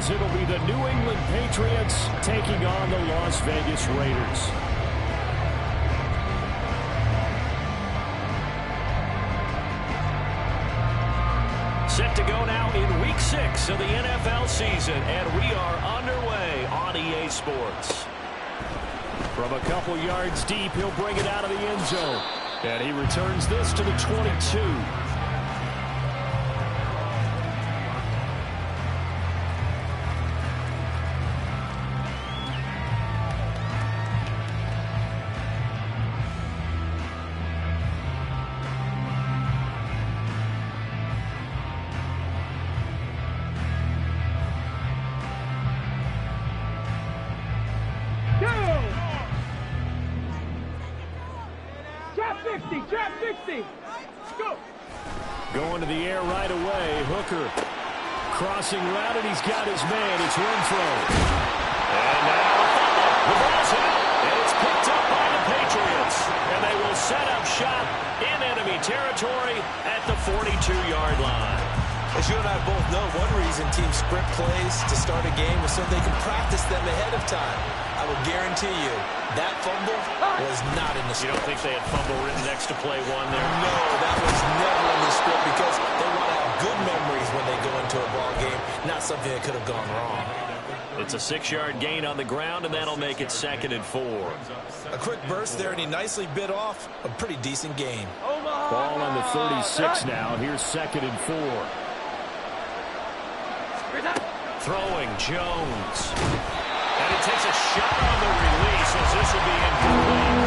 as it'll be the New England Patriots taking on the Las Vegas Raiders. Set to go now in Week 6 of the NFL season, and we are underway on EA Sports. From a couple yards deep, he'll bring it out of the end zone. And he returns this to the 22. Going to the air right away. Hooker crossing route, and he's got his man. It's Renfro. And now the ball's out, and it's picked up by the Patriots. And they will set up shop in enemy territory at the 42-yard line. As you and I both know, one reason teams script plays to start a game is so they can practice them ahead of time. I will guarantee you that fumble was not in the script. You don't think they had fumble written next to play one there? No, that was never in the script because they want to have good memories when they go into a ball game, not something that could have gone wrong. It's a 6-yard gain on the ground, and that'll make it 2nd and 4. A quick burst there, and he nicely bit off a pretty decent gain. Ball on the 36 now. Here's 2nd and 4. Throwing Jones. And he takes a shot on the release as this will be incomplete.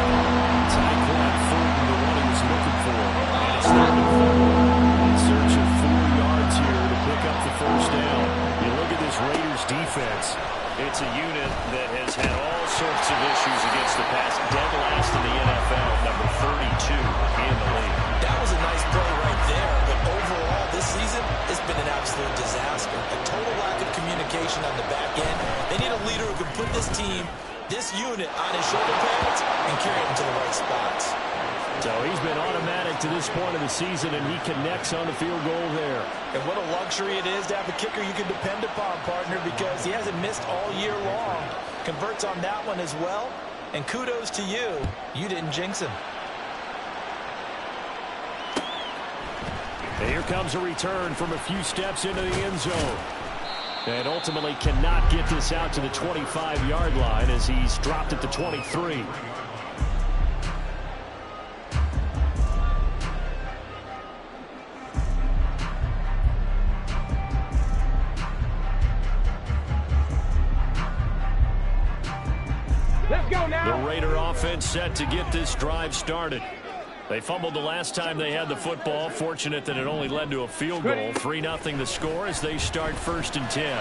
Tyquan Thornton, the one he was looking for. And it's 3rd and 4. In search of 4 yards here to pick up the first down. You look at this Raiders defense. It's a unit that has had all sorts of issues against the pass. Dead last in the NFL, number 32 in the league. That was a nice play right there, but overall this season it's been an absolute disaster. A total lack of communication on the back end. They need a leader who can put this team, this unit, on his shoulder pads and carry them to the right spots. So he's been automatic to this point of the season, and he connects on the field goal there. And what a luxury it is to have a kicker you can depend upon, partner, because he hasn't missed all year long. Converts on that one as well, and kudos to you. You didn't jinx him. And here comes a return from a few steps into the end zone. And ultimately cannot get this out to the 25-yard line as he's dropped at the 23. Let's go now. The Raider offense set to get this drive started. They fumbled the last time they had the football. Fortunate that it only led to a field goal. 3-0 the score as they start 1st and 10.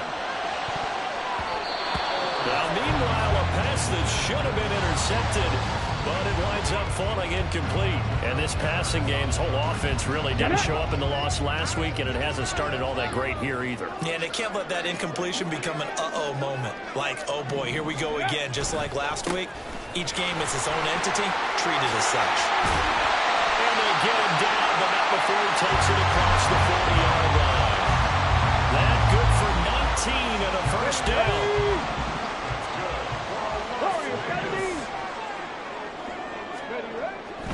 Now, meanwhile, a pass that should have been intercepted, but it winds up falling incomplete. And this passing game's whole offense really didn't show up in the loss last week, and it hasn't started all that great here either. Yeah, and they can't let that incompletion become an uh-oh moment. Like, oh boy, here we go again, just like last week. Each game is its own entity, treated as such. And they get him down, but not before he takes it across the 40-yard line. That good for 19 and a first down.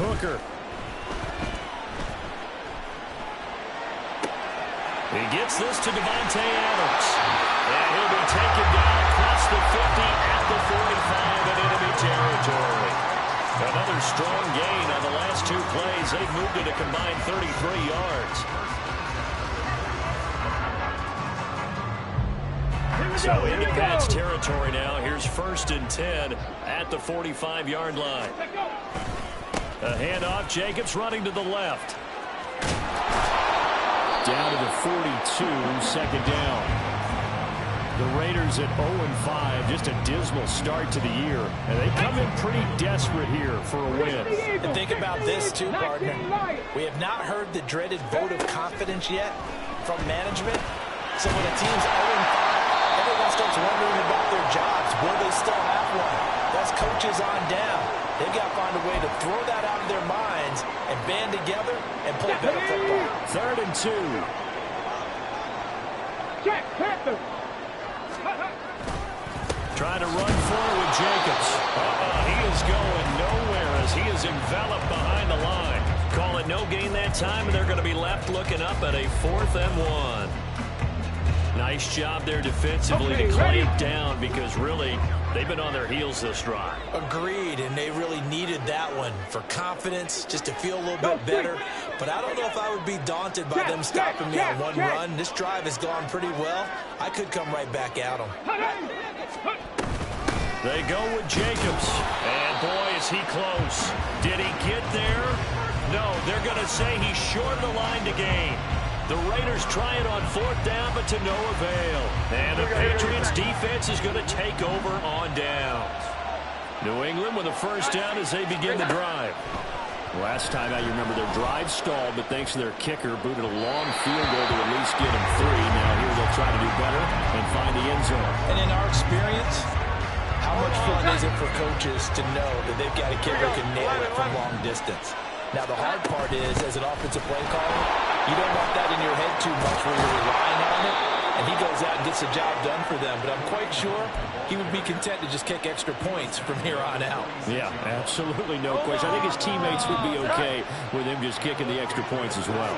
Hooker. He gets this to Davante Adams. And he'll be taken down across the 50 at the 45 in enemy territory. Another strong gain on the last 2 plays. They've moved it a combined 33 yards. So into Pats territory now. Here's 1st and 10 at the 45-yard line. A handoff. Jacobs running to the left. Down to the 42, 2nd down. The Raiders at 0-5, just a dismal start to the year. And they come in pretty desperate here for a win. And think about this too, partner. We have not heard the dreaded vote of confidence yet from management. So when a team's 0-5, everyone starts wondering about their jobs. Will they still have one? That's coaches on down. They've got to find a way to throw that out of their minds and band together and play better football. 3rd and 2. Check, Panther. Trying to run for it with Jacobs. He is going nowhere as he is enveloped behind the line. Call it no gain that time, and they're going to be left looking up at a 4th and 1. Nice job there defensively to clamp down because really they've been on their heels this drive. Agreed, and they really needed that one for confidence, just to feel a little bit better. But I don't know if I would be daunted by them stopping me on one run. This drive has gone pretty well. I could come right back at them. They go with Jacobs, and boy, is he close. Did he get there? No, they're going to say he's short of the line to gain. The Raiders try it on 4th down, but to no avail. And the Patriots defense is going to take over on downs. New England with a 1st down as they begin the drive. Last time out, you remember their drive stalled, but thanks to their kicker, booted a long field goal to at least get them 3. Now here they'll try to do better and find the end zone. And in our experience, how much fun is it for coaches to know that they've got a kid who can nail it from long distance? Now, the hard part is, as an offensive play caller, you don't want that in your head too much where you're relying on it, and he goes out and gets the job done for them. But I'm quite sure he would be content to just kick extra points from here on out. Yeah, absolutely no question. I think his teammates would be okay with him just kicking the extra points as well.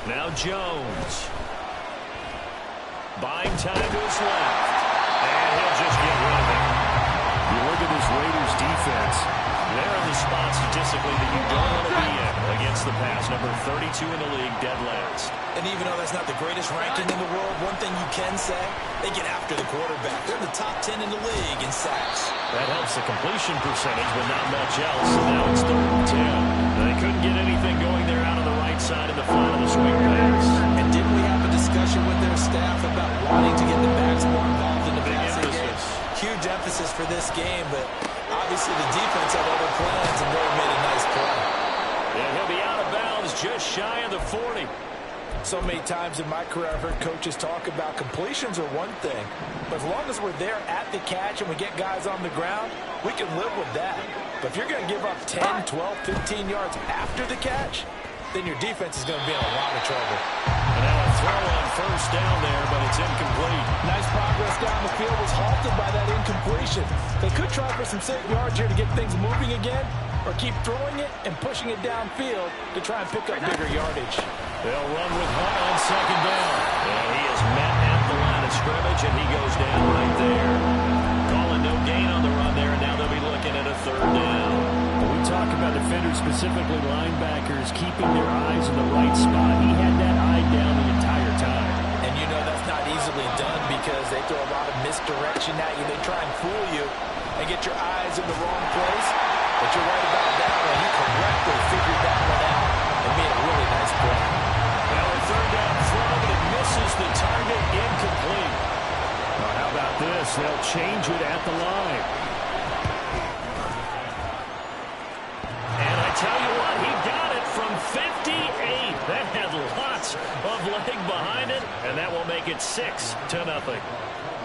Now Jones. Buying time to his left. And he'll just get rid of it. You look at this Raiders defense. They're in the spot statistically that you don't want to be in against the pass. Number 32 in the league, dead last. And even though that's not the greatest ranking in the world, one thing you can say, they get after the quarterback. They're in the top 10 in the league in sacks. That helps the completion percentage, but not much else. And now it's 3rd and 10. They couldn't get anything going there out of the right side in the flat of the swing pass. And didn't we have a discussion with their staff about wanting to get the backs more involved in the passing game? Huge emphasis for this game, but obviously the defense had other plans, and they made a nice play. And he'll be out of bounds just shy of the 40. So many times in my career I've heard coaches talk about completions are one thing, but as long as we're there at the catch and we get guys on the ground, we can live with that. But if you're going to give up 10, 12, 15 yards after the catch, then your defense is going to be in a lot of trouble. And now a throw on 1st down there, but it's incomplete. Nice progress down the field was halted by that incompletion. They could try for some safe yards here to get things moving again, or keep throwing it and pushing it downfield to try and pick up bigger yardage. They'll run with Hunt on 2nd down. And he is met at the line of scrimmage, and he goes down right there. Calling no gain on the run there, and now they'll be looking at a 3rd down. When we talk about defenders, specifically linebackers, keeping their eyes in the right spot, he had that eye down the entire time. And you know that's not easily done because they throw a lot of misdirection at you. They try and fool you and get your eyes in the wrong place. But you're right about that one. He correctly figured that one out and made a really nice play. Now a 3rd down throw, but it misses the target, incomplete. Well, how about this? They'll change it at the line. And I tell you what, he got it from 58. That had lots of leg behind it, and that will make it 6-0.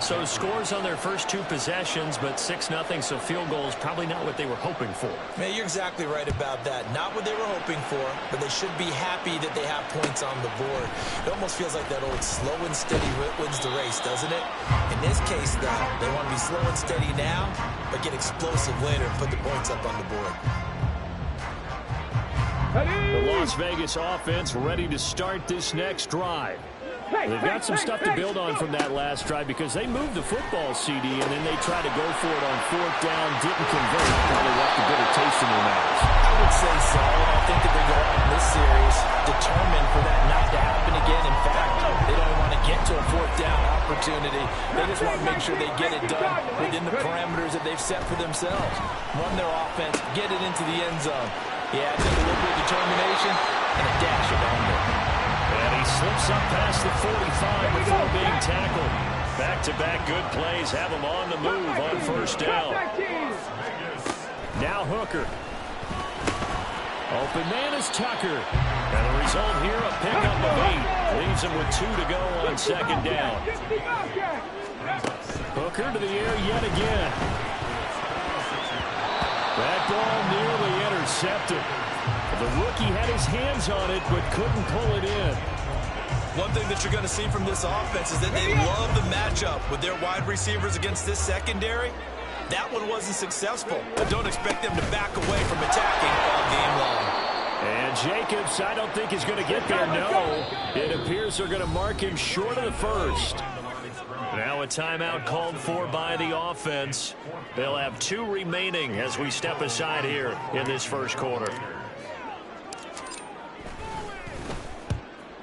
So scores on their first 2 possessions, but 6-0, so field goal is probably not what they were hoping for. Man, you're exactly right about that. Not what they were hoping for, but they should be happy that they have points on the board. It almost feels like that old slow and steady wins the race, doesn't it? In this case, though, they want to be slow and steady now, but get explosive later and put the points up on the board. The Las Vegas offense ready to start this next drive. They've got some stuff to build on from that last drive because they moved the football, CD, and then they tried to go for it on 4th down, didn't convert, probably left a bitter taste in their mouths. I would say so. I think that they go out in this series determined for that not to happen again. In fact, they don't want to get to a 4th down opportunity. They just want to make sure they get it done within the parameters that they've set for themselves. Run their offense, get it into the end zone. Yeah, take a little bit of determination and a dash of anger. And he slips up past the 45 before being tackled. Back-to-back good plays have him on the move on 1st down. Now Hooker. Open man is Tucker. And the result here, a pickup of 8. Leaves him with 2 to go on 2nd down. Hooker to the air yet again. That ball nearly intercepted. The rookie had his hands on it, but couldn't pull it in. One thing that you're going to see from this offense is that they love the matchup with their wide receivers against this secondary. That one wasn't successful, but don't expect them to back away from attacking all game long. And Jacobs, I don't think he's going to get there, no. It appears they're going to mark him short of the first. Now a timeout called for by the offense. They'll have 2 remaining as we step aside here in this first quarter.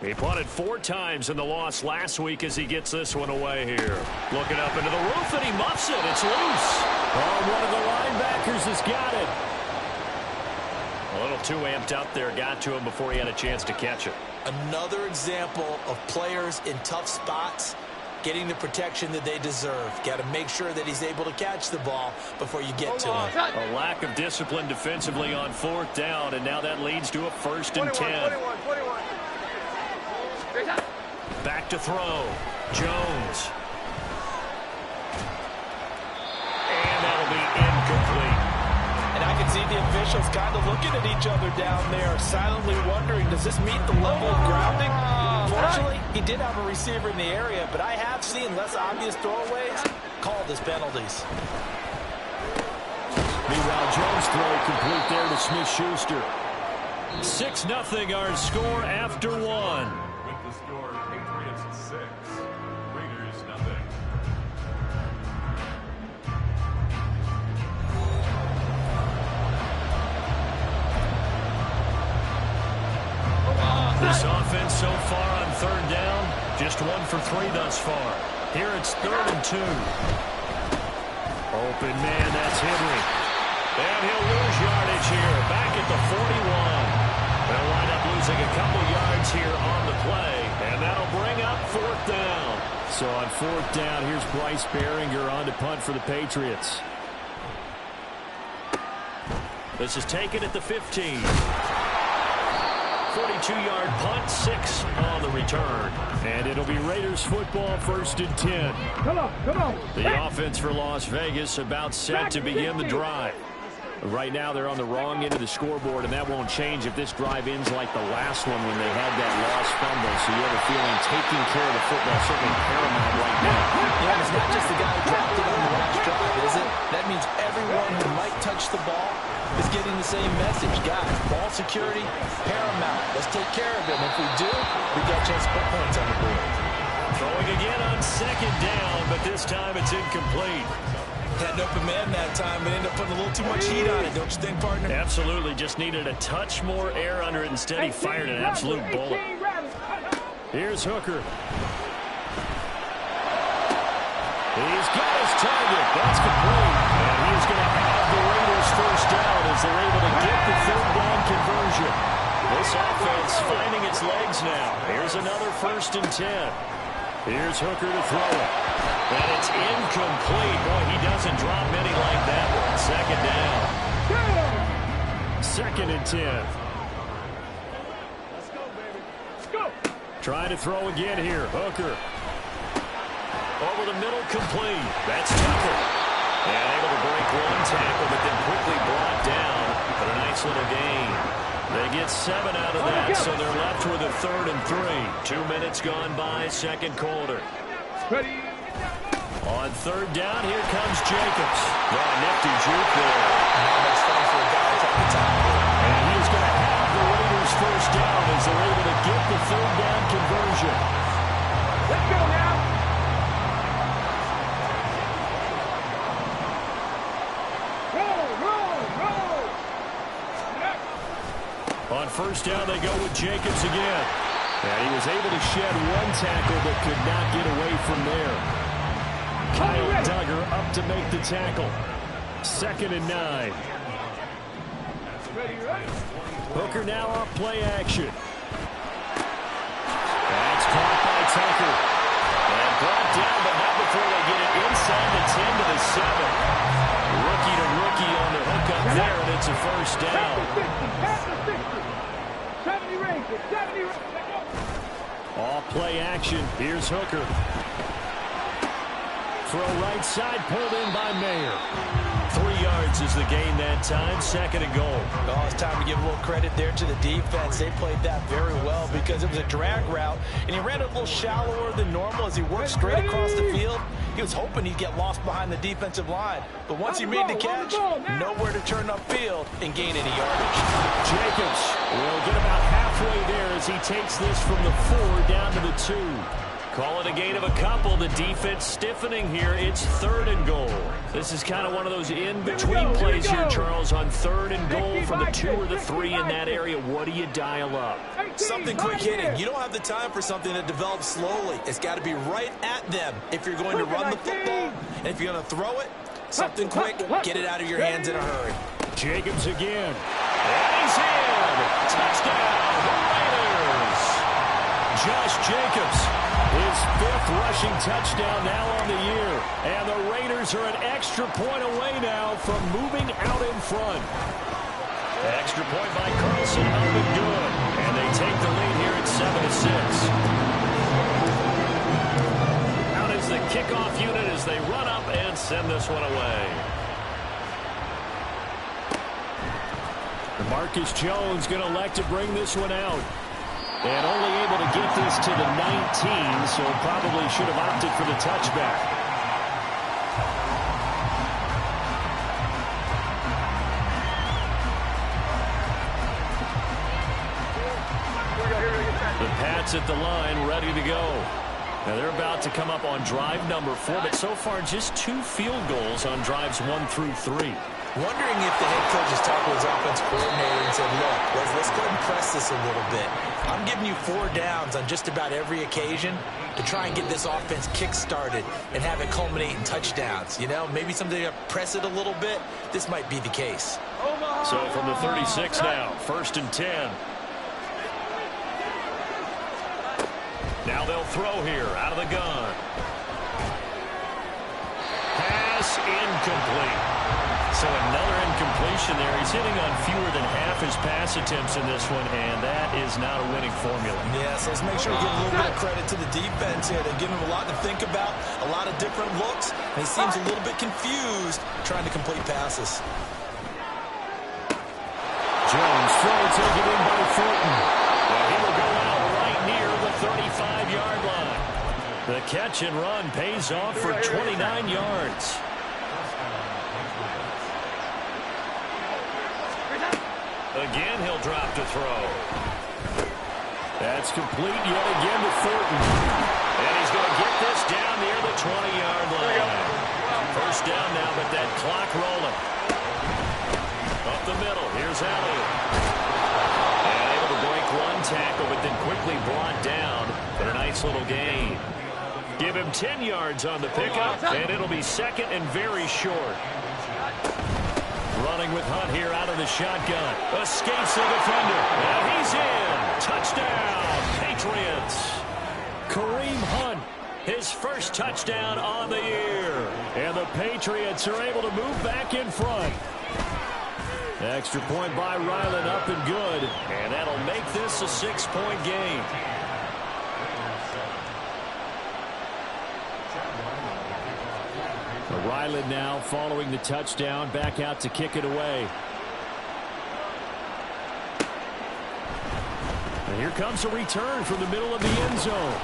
He punted 4 times in the loss last week as he gets this one away here. Looking up into the roof, and he muffs it. It's loose. Oh, one of the linebackers has got it. A little too amped up there. Got to him before he had a chance to catch it. Another example of players in tough spots getting the protection that they deserve. Got to make sure that he's able to catch the ball before you get to him. A lack of discipline defensively on 4th down, and now that leads to a 1st and 10. 21. Back to throw. Jones. And that'll be incomplete. And I can see the officials kind of looking at each other down there, silently wondering, does this meet the level of grounding? Fortunately, he did have a receiver in the area, but I have seen less obvious throwaways called as penalties. Meanwhile, Jones' throw complete there to Smith-Schuster. 6-0 our score after 1. With the score, Patriots 6, Raiders 0. This offense so far on 3rd down, just 1 for 3 thus far. Here it's 3rd and 2. Open man, that's Henry. And he'll lose yardage here, back at the 41. They'll wind up losing a couple yards here on the play, and that'll bring up 4th down. So on 4th down, here's Bryce Behringer on to punt for the Patriots. This is taken at the 15. 42-yard punt, 6 on the return. And it'll be Raiders football, 1st and 10. Come on. The offense for Las Vegas about set to begin the drive. Right now they're on the wrong end of the scoreboard, and that won't change if this drive ends like the last one when they had that lost fumble. So you have a feeling taking care of the football certainly paramount right now. Yeah, it's not just the guy who dropped it on the last drive, is it? That means everyone who might touch the ball is getting the same message. Guys, ball security, paramount. Let's take care of it. And if we do, we got a chance to put points on the board. Throwing again on 2nd down, but this time it's incomplete. Had an open man that time, but ended up putting a little too much heat on it, don't you think, partner? Absolutely. Just needed a touch more air under it. Instead, he fired an absolute bullet. Here's Hooker. He's got his target. That's complete. And he's going to have the Raiders 1st down as they're able to get the 3rd down conversion. This offense finding its legs now. Here's another 1st and 10. Here's Hooker to throw it. And it's incomplete. Boy, he doesn't drop many like that one. 2nd down. 2nd and 10. Let's go, baby. Let's go. Trying to throw again here. Hooker. Over the middle, complete. That's Tucker. And able to break 1 tackle, but then quickly brought down. But a nice little gain. They get 7 out of that, so they're left with a 3rd and 3. 2 minutes gone by, 2nd quarter. Ready. On 3rd down, here comes Jacobs. Oh, nifty juke there. That's fun for a guy at the top. And he's going to have the Raiders 1st down as they're able to get the 3rd down conversion. Let's go now. Roll. On 1st down, they go with Jacobs again. And he was able to shed 1 tackle, but could not get away from there. Kyle Duggar up to make the tackle. 2nd and 9. Hooker now off play action. That's caught by Tucker. And brought down, but not before they get it inside the 10 to the 7. Rookie to rookie on the hook up there, and it's a 1st down. 70 Rangers, 70 Rangers. Off play action. Here's Hooker. Throw right side, pulled in by Mayer. 3 yards is the gain that time, 2nd and goal. Oh, it's time to give a little credit there to the defense. They played that very well because it was a drag route, and he ran it a little shallower than normal as he worked straight across the field. He was hoping he'd get lost behind the defensive line, but once he made the catch, nowhere to turn upfield and gain any yardage. Jacobs will get about halfway there as he takes this from the 4 down to the 2. Call it a gain of a couple. The defense stiffening here. It's 3rd and goal. This is kind of one of those in-between plays here, Charles, on 3rd and goal from the 2 or the 3 in that area. What do you dial up? Something quick hitting. You don't have the time for something that develops slowly. It's got to be right at them if you're going to run the football. And if you're going to throw it, something quick, get it out of your hands in a hurry. Jacobs again. And he's in. Touchdown, the Raiders. Josh Jacobs, his 5th rushing touchdown now on the year. And the Raiders are an extra point away now from moving out in front. Extra point by Carlson, up and good. And they take the lead here at 7-6. Out is the kickoff unit as they run up and send this one away. Marcus Jones going to elect to bring this one out. And only able to get this to the 19, so probably should have opted for the touchback. The Pats at the line, ready to go. Now they're about to come up on drive number 4, but so far just 2 field goals on drives 1 through 3. Wondering if the head coach has talked to his offense coordinator and said, look, let's go ahead and press this a little bit. I'm giving you 4 downs on just about every occasion to try and get this offense kick-started and have it culminate in touchdowns. You know, maybe something to press it a little bit. This might be the case. So from the 36 now, 1st and 10. Now they'll throw here out of the gun. Pass incomplete. So another incompletion there. He's hitting on fewer than half his pass attempts in this one, and that is not a winning formula. Yeah, so let's make sure we give a little bit of credit to the defense here. They've given him a lot to think about, a lot of different looks, and he seems a little bit confused trying to complete passes. Jones throw taken in by Fulton. And he will go out right near the 35-yard line. The catch and run pays off for 29 yards. Again, he'll drop to throw. That's complete yet again to Fulton. And he's going to get this down near the 20-yard line. 1st down now, but that clock rolling. Up the middle, here's Elliott. And able to break 1 tackle, but then quickly brought down. But a nice little gain. Give him 10 yards on the pickup, and it'll be 2nd and very short. Running with Hunt here out of the shotgun. Escapes the defender. And he's in. Touchdown, Patriots. Kareem Hunt, his 1st touchdown on the year. And the Patriots are able to move back in front. Extra point by Ryland, up and good. And that'll make this a 6-point game. Ryland now following the touchdown, back out to kick it away. And here comes a return from the middle of the end zone.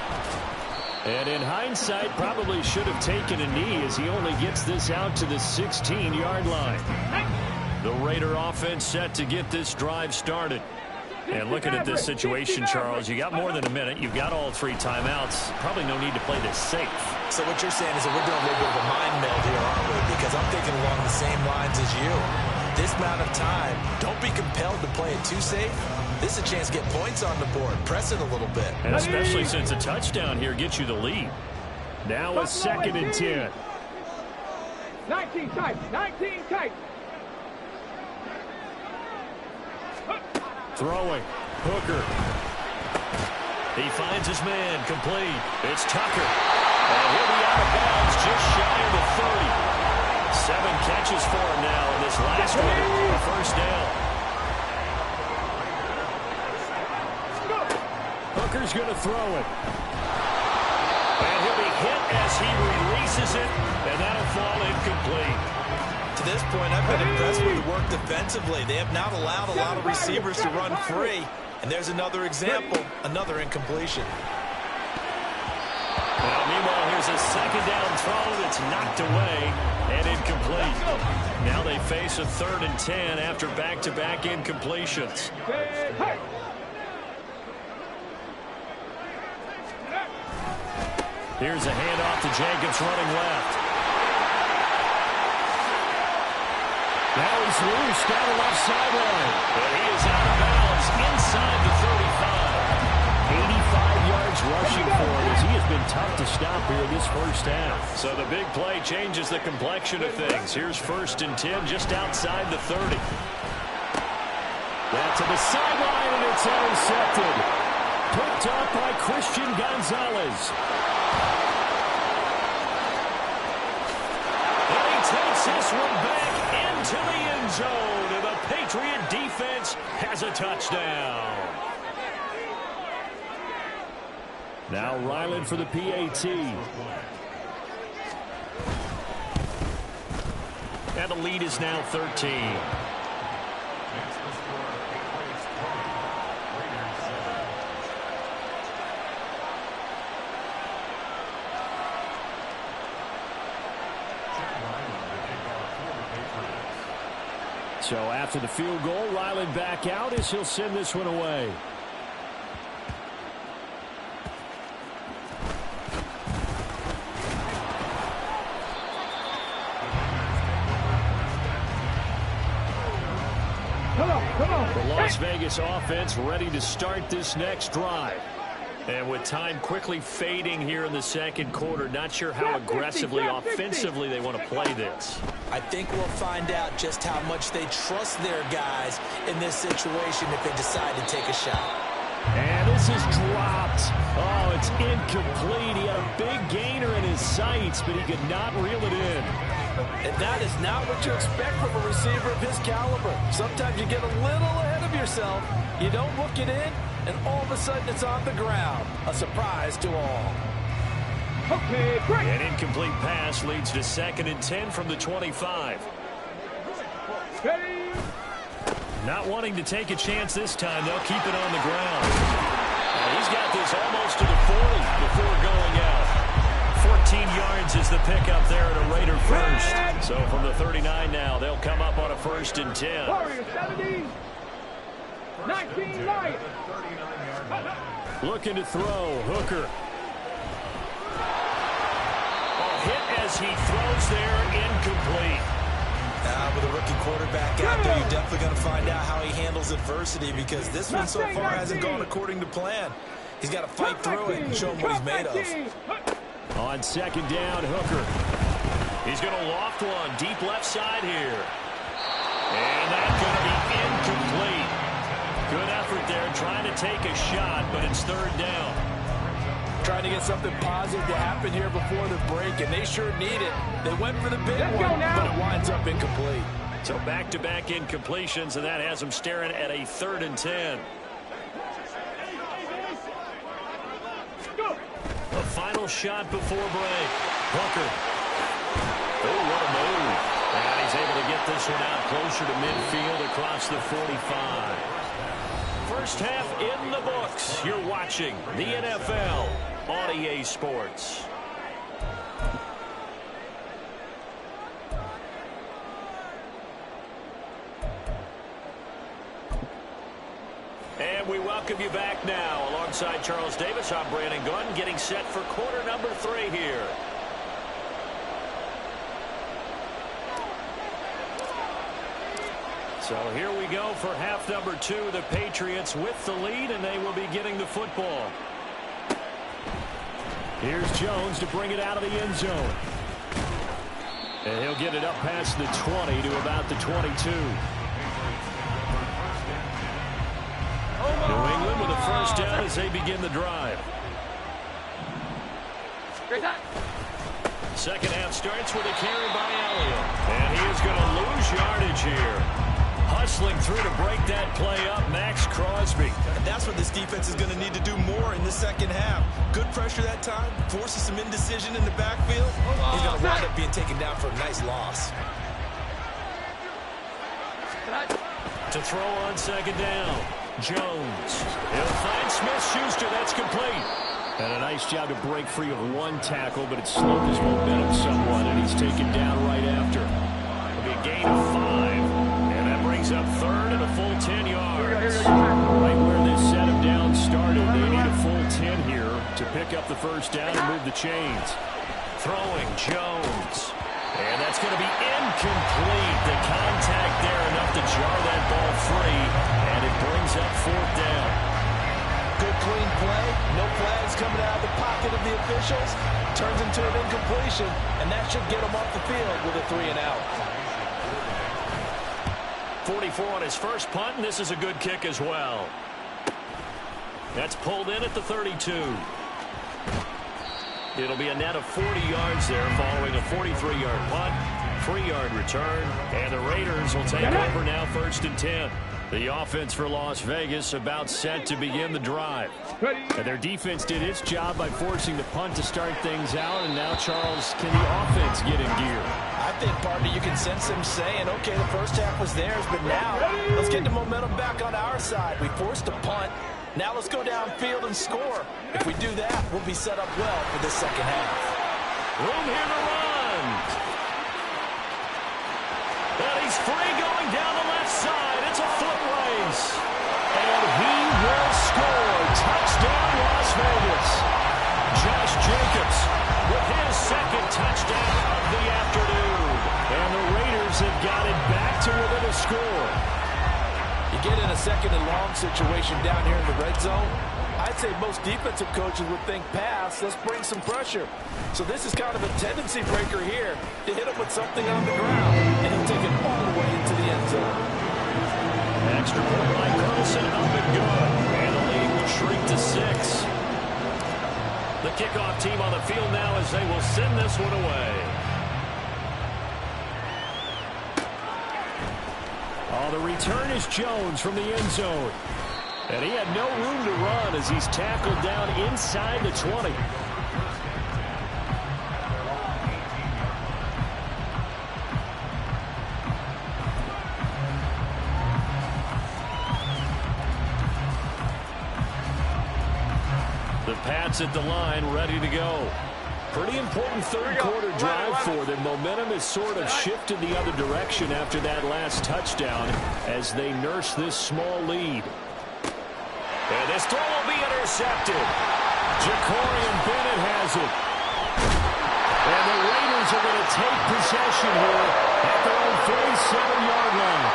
And in hindsight, probably should have taken a knee as he only gets this out to the 16-yard line. The Raider offense set to get this drive started. And looking at this situation, Charles, you got more than a minute. You've got all 3 timeouts. Probably no need to play this safe. So what you're saying is that we're doing a little bit of a mind meld here, aren't we? Because I'm thinking along the same lines as you. This amount of time, don't be compelled to play it too safe. This is a chance to get points on the board. Press it a little bit. And especially since a touchdown here gets you the lead. Now a 2nd and 10. 19 tight. 19 tight. Throwing. Hooker. He finds his man. Complete. It's Tucker. And he'll be out of bounds just shy of the 30. 7 catches for him now in this last one. A 1st down. Hooker's going to throw it. And he'll be hit as as he releases it, and that'll fall incomplete. To this point, I've been impressed with the work defensively. They have not allowed a lot of receivers to run free. And there's another example, another incompletion. Well, meanwhile, here's a second down throw that's knocked away and incomplete. Now they face a 3rd and 10 after back-to-back incompletions. Here's a handoff to Jacobs running left. Now he's loose down the left sideline. But he is out of bounds inside the 35. 85 yards rushing for it as he has been tough to stop here this first half. So the big play changes the complexion of things. Here's 1st and 10 just outside the 30. That's to the sideline, and it's intercepted. Picked up by Christian Gonzalez. And he takes this one back into the end zone, and the Patriot defense has a touchdown. Now Ryland for the PAT. And the lead is now 13. So after the field goal, Ryland back out as he'll send this one away. The Las Vegas offense ready to start this next drive. And with time quickly fading here in the second quarter, not sure how aggressively, offensively they want to play this. I think we'll find out just how much they trust their guys in this situation if they decide to take a shot. And this is dropped. Oh, it's incomplete. He had a big gainer in his sights, but he could not reel it in. And that is not what you expect from a receiver of his caliber. Sometimes you get a little ahead of yourself. You don't look it in, and all of a sudden it's on the ground. A surprise to all. Okay, great. An incomplete pass leads to 2nd and 10 from the 25. Ready. Not wanting to take a chance this time. They'll keep it on the ground. He's got this almost to the 40 before going out. 14 yards is the pickup there at a Raider first. So from the 39 now, they'll come up on a 1st and 10. Warriors 70. 19 Lions. Looking to throw. Hooker. A hit as he throws there, incomplete. With a rookie quarterback out there, you're definitely going to find out how he handles adversity, because this one so far hasn't gone according to plan. He's got to fight through it and show him what he's made of. On 2nd down, Hooker. He's going to loft one deep left side here. And that's going to be incomplete. Good effort there trying to take a shot, but it's 3rd down. Trying to get something positive to happen here before the break, and they sure need it. They went for the big one, but it winds up incomplete. So back-to-back incompletions, and that has them staring at a 3rd and 10. The final shot before break. Hooker. Oh, what a move. And he's able to get this one out closer to midfield across the 45. First half in the books. You're watching the NFL on EA Sports. And we welcome you back now. Alongside Charles Davis, I'm Brandon Gunn, getting set for quarter number 3 here. So here we go for half number 2. The Patriots with the lead, and they will be getting the football. Here's Jones to bring it out of the end zone. And he'll get it up past the 20 to about the 22. New England with a first down as they begin the drive. Second half starts with a carry by Elliott. And he is going to lose yardage here. hustling through to break that play up, Max Crosby. And that's what this defense is going to need to do more in the second half. Good pressure that time, forces some indecision in the backfield. He's going to wind up being taken down for a nice loss. To throw on second down, Jones. He'll find Smith-Schuster. That's complete. And a nice job to break free of one tackle, but it slowed his momentum somewhat, and he's taken down right after. It'll be a gain of 5, and that brings up third and a full 10 yards. Right where this set of downs started, they need a full 10 here to pick up the first down and move the chains. Throwing, Jones. And that's going to be incomplete. The contact there enough to jar that ball free, and it brings up fourth down. Good clean play, no flags coming out of the pocket of the officials. Turns into an incompletion, and that should get him off the field with a 3 and out. 44 on his first punt, and this is a good kick as well. That's pulled in at the 32. It'll be a net of 40 yards there following a 43-yard punt, 3-yard return, and the Raiders will take over now 1st and 10. The offense for Las Vegas about set to begin the drive. And their defense did its job by forcing the punt to start things out, and now, Charles, can the offense get in gear? I think, partner, you can sense them saying, okay, the first half was theirs, but now let's get the momentum back on our side. We forced a punt. Now let's go downfield and score. If we do that, we'll be set up well for this second half. Room here to run. And he's free going down the left side. It's a foot race. And he will score. Touchdown, Las Vegas. Josh Jacobs with his second touchdown of the afternoon. And the Raiders have got it back to within a score. You get in a second and long situation down here in the red zone, I'd say most defensive coaches would think pass, let's bring some pressure. So this is kind of a tendency breaker here to hit him with something on the ground, and he'll take it all the way into the end zone. Extra point by Carlson, up and good. And the lead will shrink to 6. The kickoff team on the field now as they will send this one away. Oh, the return is Jones from the end zone. And he had no room to run as he's tackled down inside the 20. The Pats at the line, ready to go. Pretty important third quarter drive for them. Momentum has sort of shifted the other direction after that last touchdown as they nurse this small lead. And this throw will be intercepted. Jacorian Bennett has it. And the Raiders are going to take possession here at their own 47-yard line.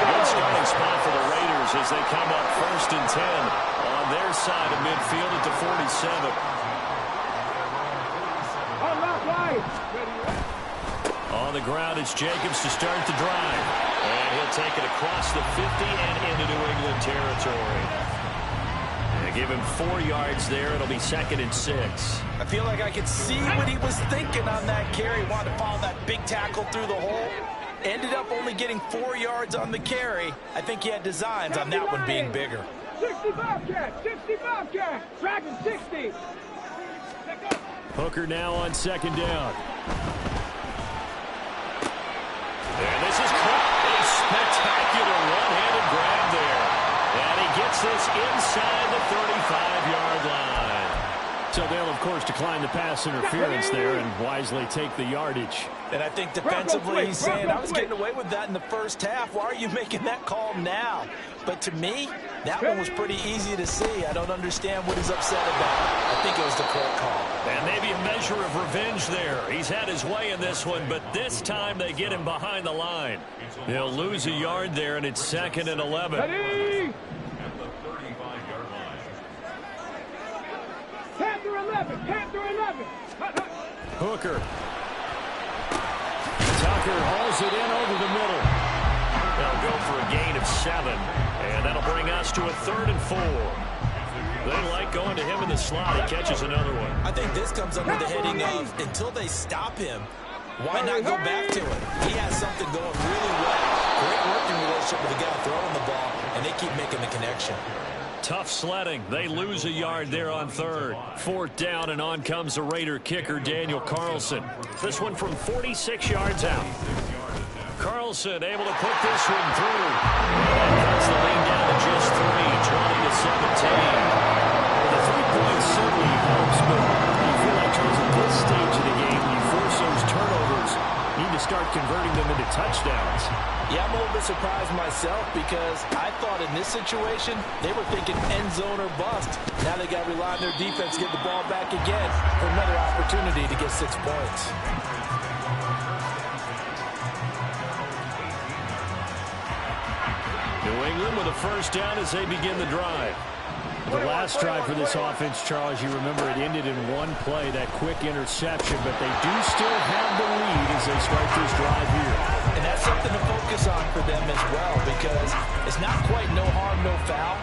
A good starting spot for the Raiders as they come up 1st and 10 on their side of midfield at the 47. On the ground, it's Jacobs to start the drive. And he'll take it across the 50 and into New England territory. And give him 4 yards there. It'll be 2nd and 6. I feel like I could see what he was thinking on that carry. Wanted to follow that big tackle through the hole. Ended up only getting 4 yards on the carry. I think he had designs on that one being bigger. 60 Bobcats, 60 Bobcats, Dragon 60. Hooker now on 2nd down. And this is caught. A spectacular one-handed grab there. And he gets this inside the 35-yard line. So they'll, of course, decline the pass interference there and wisely take the yardage. And I think defensively he's saying, I was getting away with that in the first half. Why are you making that call now? But to me, that one was pretty easy to see. I don't understand what he's upset about. I think it was the correct call. And maybe a measure of revenge there. He's had his way in this one, but this time they get him behind the line. They'll lose a yard there, and it's 2nd and 11. Ready? Panther 11, Panther 11. Hooker. Tucker hauls it in over the middle. They'll go for a gain of 7, and that'll bring us to a 3rd and 4. They like going to him in the slot. He catches another one. I think this comes under the heading of until they stop him, Why not go back to it? He has something going really well. Great working relationship with the guy throwing the ball, and they keep making the connection. Tough sledding. They lose a yard there on third. Fourth down, and on comes the Raider kicker, Daniel Carlson. This one from 46 yards out. Carlson able to put this one through. And cuts the lead down to just 3, 20-17. The 3 points certainly helps, but you feel like Charles, at this stage of the game, you force those turnovers, you need to start converting them into touchdowns. Yeah, I'm a little bit surprised myself because I thought in this situation they were thinking end zone or bust. Now they got to rely on their defense to get the ball back again for another opportunity to get 6 points. New England with a first down as they begin the drive. The last drive for this offense, Charles, you remember it ended in one play, that quick interception, but they do still have the lead as they start this drive here. And that's something to focus on for them as well because it's not quite no harm, no foul.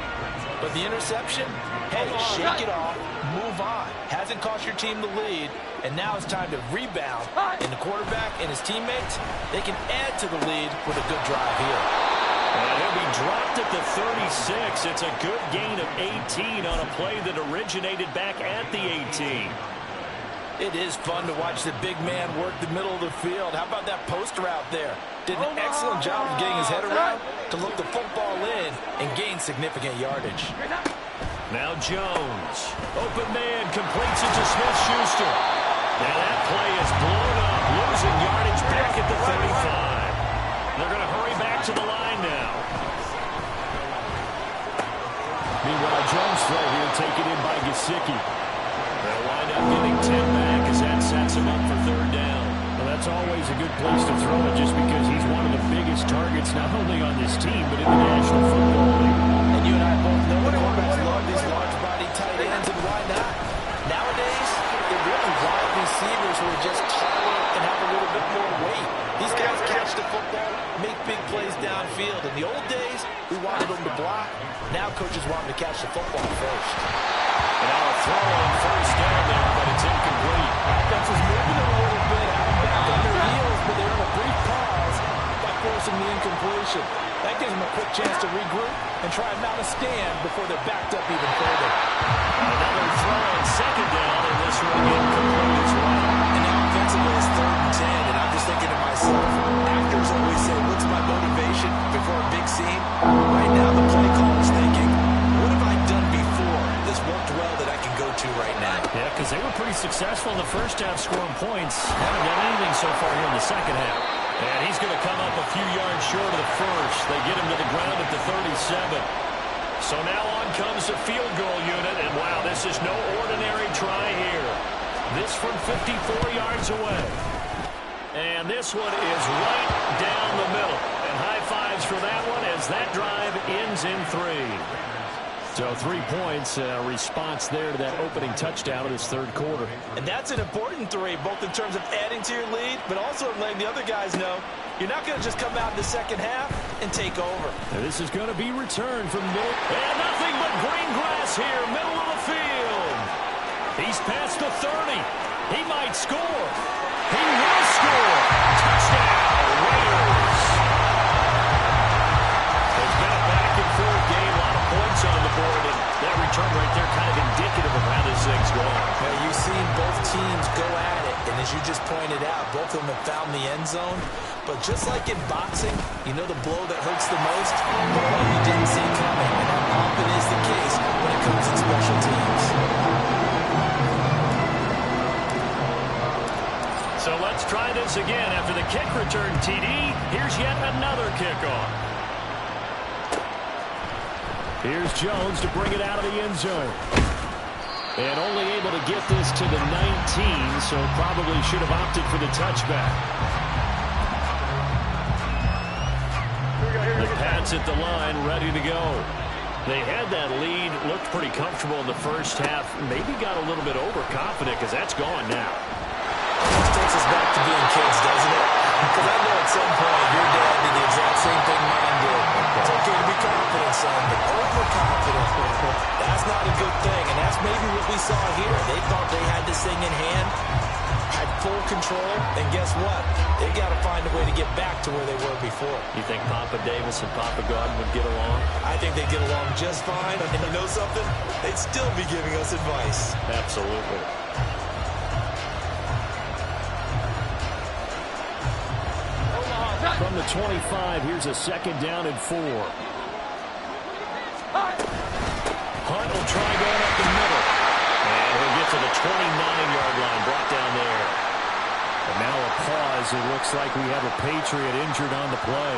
But the interception, hey, shake it off, move on. Hasn't cost your team the lead, and now it's time to rebound. And the quarterback and his teammates, they can add to the lead with a good drive here. And he'll be dropped at the 36. It's a good gain of 18 on a play that originated back at the 18. It is fun to watch the big man work the middle of the field. How about that post route there? Did an excellent job of getting his head around to look the football in and gain significant yardage. Now Jones. Open man completes it to Smith-Schuster. Now that play is blown up, losing yardage back at the 35. They're going to hurry back to the line now. Meanwhile, Jones' throw here taken in by Gesicki. They'll wind up getting 10 back as that sets him up for third down. Well, that's always a good place to throw it just because he's one of the biggest targets not only on this team but in the National Football League. And you and I both know the quarterbacks love these large-body tight ends, and why not? Nowadays, they're really wide receivers who are just taller and have a little bit more weight. These guys catch the football, make big plays downfield. In the old days, we wanted them to block. Now coaches want them to catch the football first. And now a throw on first down there, but it's incomplete. Offense is moving a little bit out back on their heels, but they're in a brief pause by forcing the incompletion. That gives them a quick chance to regroup and try and mount a stand before they're backed up even further. Another throw on second down, and this one incomplete as well. And now offensively it's 3rd and 10, and I'm just thinking to myself, actors always say, what's my motivation before a big scene? Right now the play caller's thinking, what have I done before? This worked well that I can go to right now. Yeah, because they were pretty successful in the first half scoring points. Haven't done anything so far here in the second half. And he's going to come up a few yards short of the first. They get him to the ground at the 37. So now on comes the field goal unit, and wow, this is no ordinary try here. This from 54 yards away. And this one is right down the middle. And high fives for that one as that drive ends in 3. So 3 points, response there to that opening touchdown of this third quarter. And that's an important 3, both in terms of adding to your lead, but also letting the other guys know you're not going to just come out in the second half and take over. And this is going to be returned from middle. And nothing but green grass here, middle of the field. He's past the 30. He might score. He will score. Touchdown, Raiders. It's been a back-and-forth game, a lot of points on the board, and that return right there kind of indicative of how this thing's going. Now, you've seen both teams go at it, and as you just pointed out, both of them have found the end zone. But just like in boxing, you know the blow that hurts the most? The one you didn't see coming, and that often is the case when it comes to special teams. So let's try this again. After the kick return, TD, here's yet another kickoff. Here's Jones to bring it out of the end zone. And only able to get this to the 19, so probably should have opted for the touchback. The Pats at the line, ready to go. They had that lead, looked pretty comfortable in the first half. Maybe got a little bit overconfident because that's gone now. This takes us back to being kids, doesn't it? Because I know at some point your dad did the exact same thing mine did. It's okay to be confident, son, but overconfident, that's not a good thing. And that's maybe what we saw here. They thought they had this thing in hand, had full control, and guess what? They got to find a way to get back to where they were before. You think Papa Davis and Papa Gordon would get along? I think they'd get along just fine, and you know something? They'd still be giving us advice. Absolutely. From the 25, here's a second down and 4. Hunt will try going up the middle. And he'll get to the 29-yard line, brought down there. And now a pause. It looks like we have a Patriot injured on the play.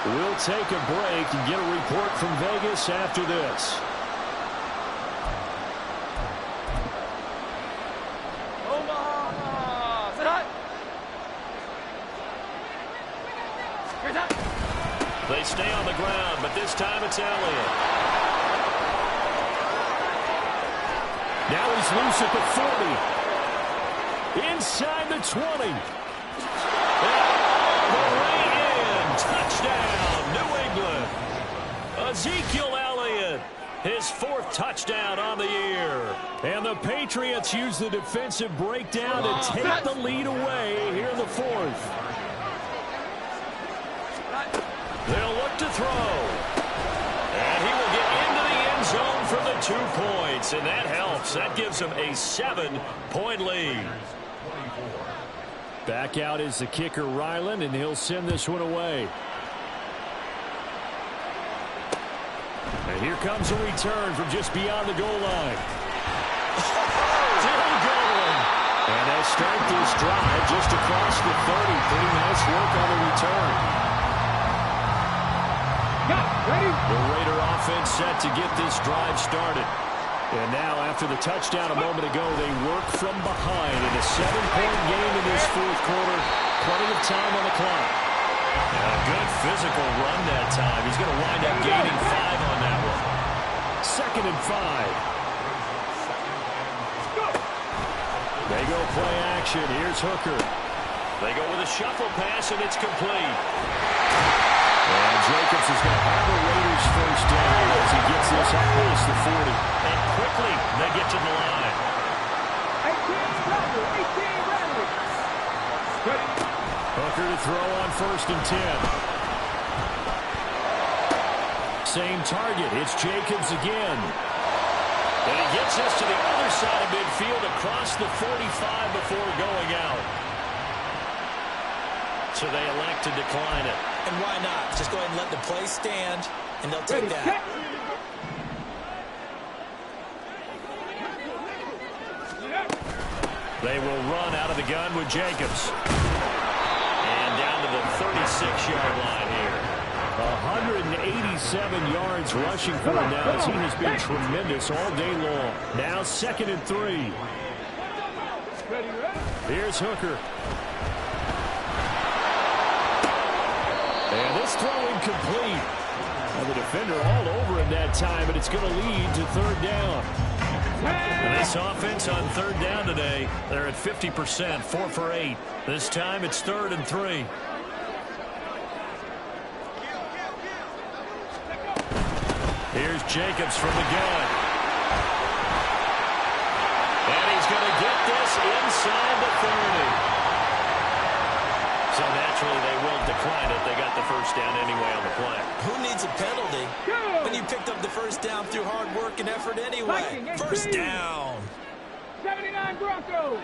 We'll take a break and get a report from Vegas after this. They stay on the ground, but this time it's Elliott. Now he's loose at the 40. Inside the 20. The way in. Touchdown, New England. Ezekiel Elliott, his 4th touchdown on the year. And the Patriots use the defensive breakdown to take the lead away here in the 4th. They'll look to throw. And he will get into the end zone for the 2 points. And that helps. That gives him a 7-point lead. Back out is the kicker, Ryland, and he'll send this one away. And here comes a return from just beyond the goal line. Still going. And they start this drive just across the 30. Pretty nice work on the return. Ready? The Raider offense set to get this drive started. And now, after the touchdown a moment ago, they work from behind in a 7-point game in this 4th quarter. Plenty of time on the clock. And a good physical run that time. He's going to wind up gaining 5 on that one. 2nd and 5. They go play action. Here's Hooker. They go with a shuffle pass, and it's complete. And Jacobs is going to have the Raiders first down as he gets this up past the 40. And quickly, they get to the line. 18 Bradley. Hooker to throw on 1st and 10. Same target. It's Jacobs again. And he gets us to the other side of midfield across the 45 before going out. So they elect to decline it. And why not? Just go ahead and let the play stand, and they'll take that. They will run out of the gun with Jacobs. And down to the 36-yard line here. 187 yards rushing for him now as he has been tremendous all day long. Now 2nd and 3. Here's Hooker. And this throw incomplete. And the defender all over him that time, but it's going to lead to 3rd down. And this offense on 3rd down today, they're at 50%, 4 for 8. This time it's 3rd and 3. Here's Jacobs from the gun. And he's going to get this inside the 30. So naturally they will decline it. They got the first down anyway on the play. Who needs a penalty when you picked up the first down through hard work and effort anyway? First down. 79 Broncos.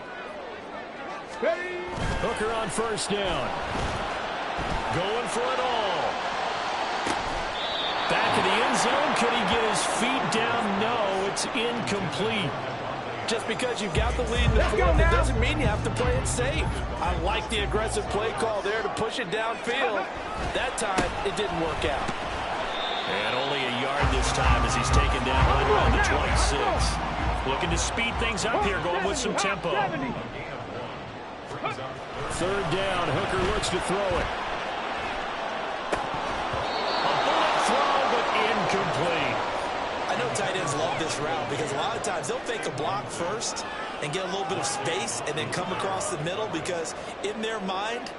Ready? Hooker on 1st down. Going for it all. Back in the end zone. Could he get his feet down? No, it's incomplete. Just because you've got the lead in the 4th, it doesn't mean you have to play it safe. I like the aggressive play call there to push it downfield. That time, it didn't work out. And only a yard this time as he's taken down right around the 26. Looking to speed things up here, going with some tempo. 3rd down, Hooker looks to throw it. A bullet throw, but incomplete. I know tight ends love this route because a lot of times they'll fake a block first and get a little bit of space and then come across the middle because in their mind,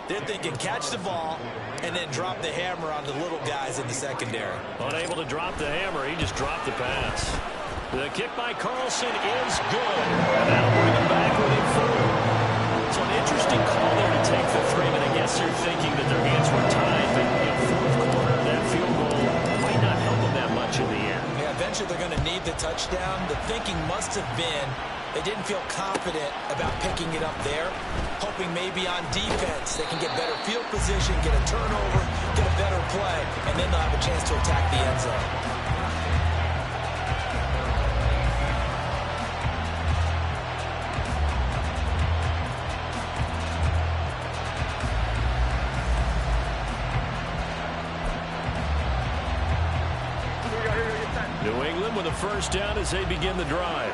they're thinking catch the ball and then drop the hammer on the little guys in the secondary. Unable to drop the hammer, he just dropped the pass. The kick by Carlson is good. And that'll bring him back within 4. have been they didn't feel confident about picking it up there, hoping maybe on defense they can get better field position, get a turnover, get a better play, and then they'll have a chance to attack the end zone. New England with a first down as they begin the drive.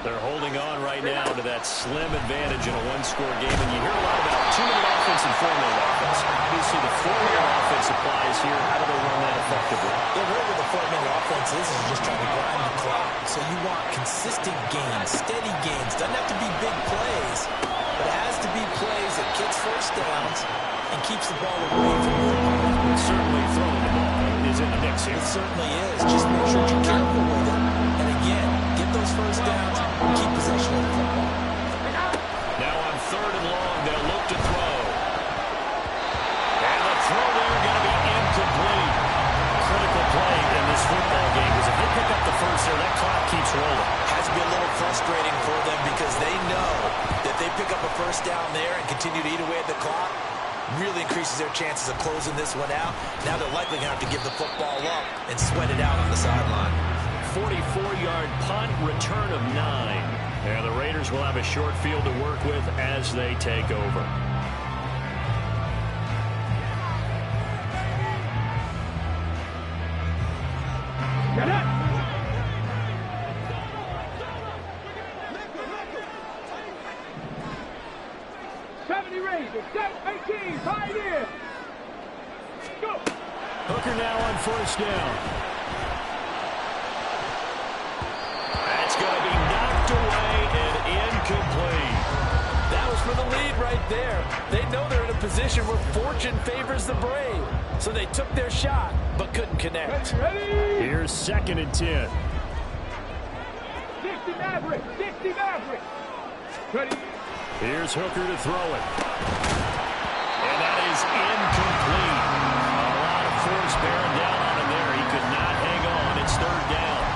They're holding on right now to that slim advantage in a one-score game. And you hear a lot about two-minute offense and four-minute offense. Obviously, the four-minute offense applies here. How do they run that effectively? Yeah, really what the four-minute offense is just trying to grind the clock. So you want consistent gains, steady gains. Doesn't have to be big plays, but it has to be plays that gets first downs and keeps the ball away from your opponent. Certainly throwing the ball is in the mix here. It certainly is. Just make sure you're careful with it. And again, get those first downs and keep possession of the football. Now on third and long, they'll look to throw. And the throw there going to be incomplete. Critical play in this football game because if they pick up the first there, that clock keeps rolling. Has to be a little frustrating for them because they know that they pick up a first down there and continue to eat away at the clock. Really increases their chances of closing this one out. Now they're likely going to have to give the football up and sweat it out on the sideline. 44-yard punt, return of 9. And the Raiders will have a short field to work with as they take over. Get it! Raiders, set 18, Pioneer. Go. Hooker now on first down. That's going to be knocked away and incomplete. That was for the lead right there. They know they're in a position where fortune favors the brave. So they took their shot, but couldn't connect. Ready? Here's 2nd and 10. 60 Maverick, 60 Maverick. Ready? Here's Hooker to throw it. And that is incomplete. A lot of force bearing down on him there. He could not hang on. It's 3rd down.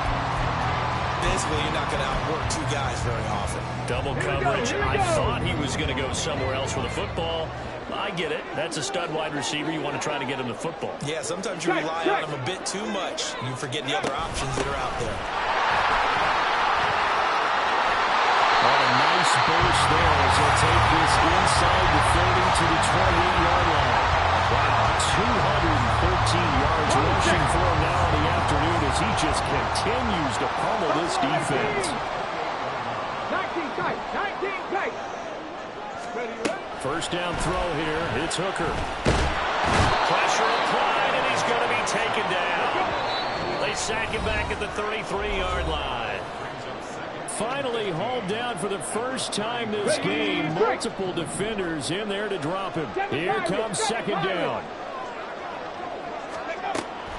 Basically, you're not going to outwork two guys very often. Double coverage. I thought he was going to go somewhere else with the football. I get it. That's a stud wide receiver. You want to try to get him the football. Yeah, sometimes you rely on him a bit too much. You forget the other options that are out there. A nice burst there as they'll take this inside the 30 to the 28-yard line. Wow, 213 yards rushing for him now in the afternoon as he just continues to pummel this defense. 19 tight, 19 tight. Ready, ready? First down throw here. It's Hooker. Pressure applied, and he's going to be taken down. They sack him back at the 33-yard line. Finally hauled down for the first time this game. Multiple defenders in there to drop him. Here comes 2nd down.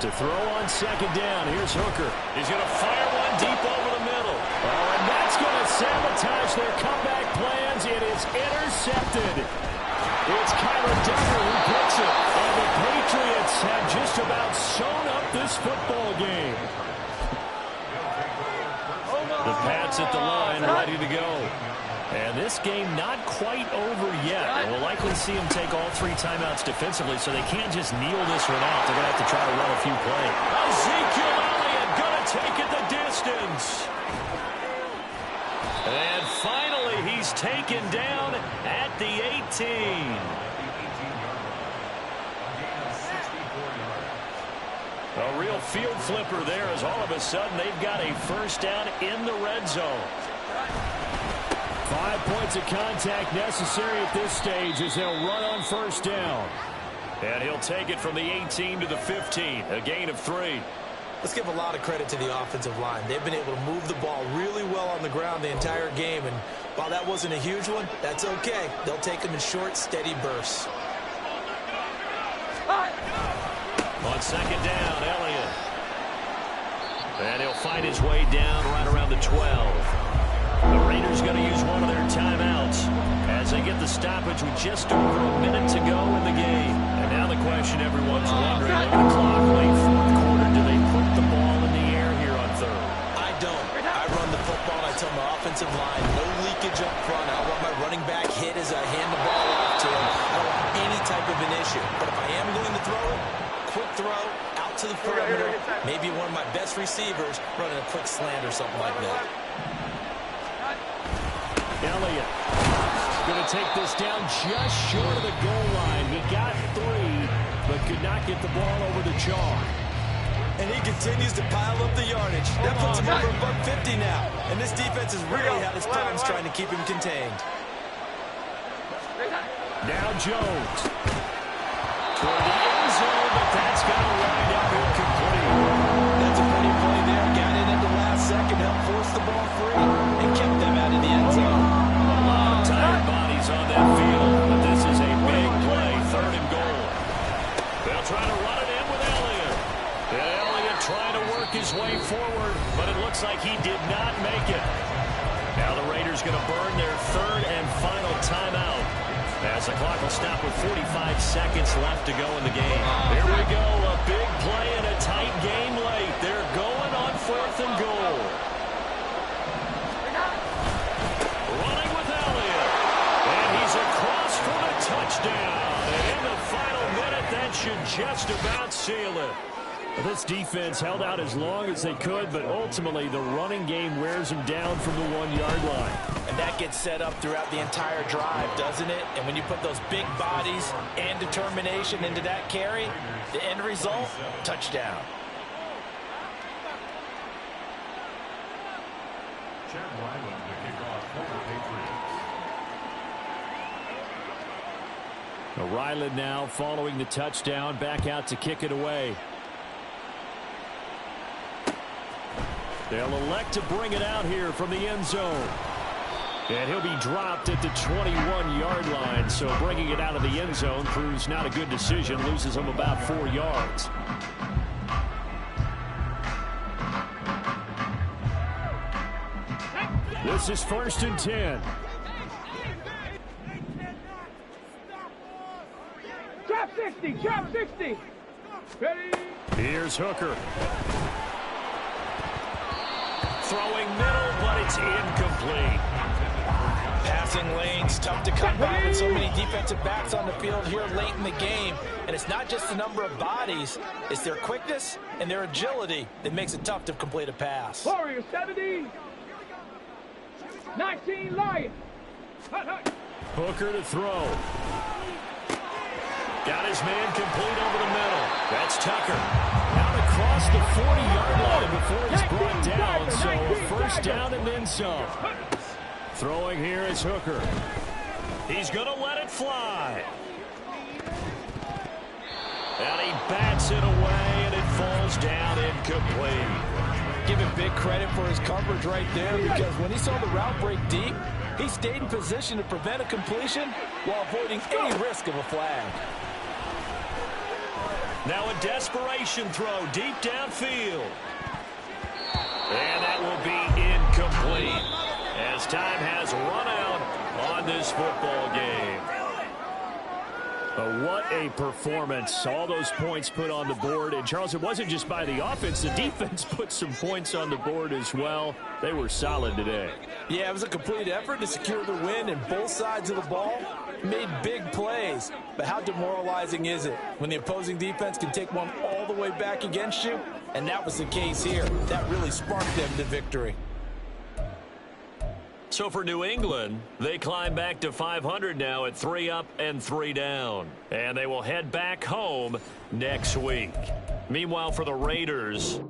To throw on 2nd down, here's Hooker. He's going to fire one deep over the middle. Oh, and that's going to sabotage their comeback plans. It is intercepted. It's Kyler Duggar who picks it. And the Patriots have just about sewn up this football game. The Pats at the line, ready to go. And this game not quite over yet. And we'll likely see them take all 3 timeouts defensively, so they can't just kneel this one out. They're going to have to try to run a few plays. Ezekiel Elliott going to take it the distance. And finally, he's taken down at the 18. A real field flipper there as all of a sudden they've got a first down in the red zone. 5 points of contact necessary at this stage as they'll run on first down. And he'll take it from the 18 to the 15, a gain of 3. Let's give a lot of credit to the offensive line. They've been able to move the ball really well on the ground the entire game. And while that wasn't a huge one, that's okay. They'll take them in short, steady bursts. On 2nd down, Elliott. And he'll find his way down right around the 12. The Raiders going to use one of their timeouts as they get the stoppage with just over a minute to go in the game. And now the question everyone's wondering, look at the clock, late 4th quarter, do they put the ball in the air here on 3rd? I don't. I run the football, and I tell my offensive line, no leakage up front. I don't want my running back hit as I hand the ball off to him. I don't want any type of an issue. But if I am going to throw it, quick throw, out to the perimeter, maybe one of my best receivers running a quick slant or something like that. Elliott going to take this down just short of the goal line. He got 3, but could not get the ball over the jar. And he continues to pile up the yardage. That puts him over $150 now. And this defense has really had its problems trying to keep him contained. Now Jones. Toward the end zone, but that's got to wind up incomplete. That's a pretty play there. Got in at the last second, helped force the ball free, and kept them out of the end zone. A lot of tired bodies on that field, but this is a big play, 3rd and goal. They'll try to run it in with Elliott. And Elliott trying to work his way forward, but it looks like he did not make it. Now the Raiders going to burn their 3rd and final timeout, as the clock will stop with 45 seconds left to go in the game. Here we go, a big play in a tight game late. They're going on 4th and goal. Running with Elliott. And he's across for the touchdown. And in the final minute, that should just about seal it. This defense held out as long as they could, but ultimately the running game wears them down from the 1-yard line. And that gets set up throughout the entire drive, doesn't it? And when you put those big bodies and determination into that carry, the end result, touchdown. Chad Ryland to kick off for the Patriots. Ryland now following the touchdown, back out to kick it away. They'll elect to bring it out here from the end zone. And he'll be dropped at the 21-yard line, so bringing it out of the end zone proves not a good decision, loses him about 4 yards. This is 1st and 10. Drop 60, drop 60. Ready? Here's Hooker. Throwing middle, but it's incomplete. Passing lanes, tough to come by with so many defensive backs on the field here late in the game. And it's not just the number of bodies, it's their quickness and their agility that makes it tough to complete a pass. Warrior 70. 19 Lions. Hooker to throw. Got his man complete over the middle. That's Tucker. Out across the 40-yard line before he's brought down, so a 1st down and then some. Throwing here is Hooker. He's going to let it fly. And he bats it away, and it falls down incomplete. Give him big credit for his coverage right there, because when he saw the route break deep, he stayed in position to prevent a completion while avoiding any risk of a flag. Now a desperation throw deep downfield. And that will be incomplete as time has run out on this football game. What a performance. All those points put on the board. And, Charles, it wasn't just by the offense. The defense put some points on the board as well. They were solid today. Yeah, it was a complete effort to secure the win, and both sides of the ball made big plays. But how demoralizing is it when the opposing defense can take one all the way back against you? And that was the case here. That really sparked them to victory. So for New England, they climb back to 500 now at 3 up and 3 down. And they will head back home next week. Meanwhile, for the Raiders,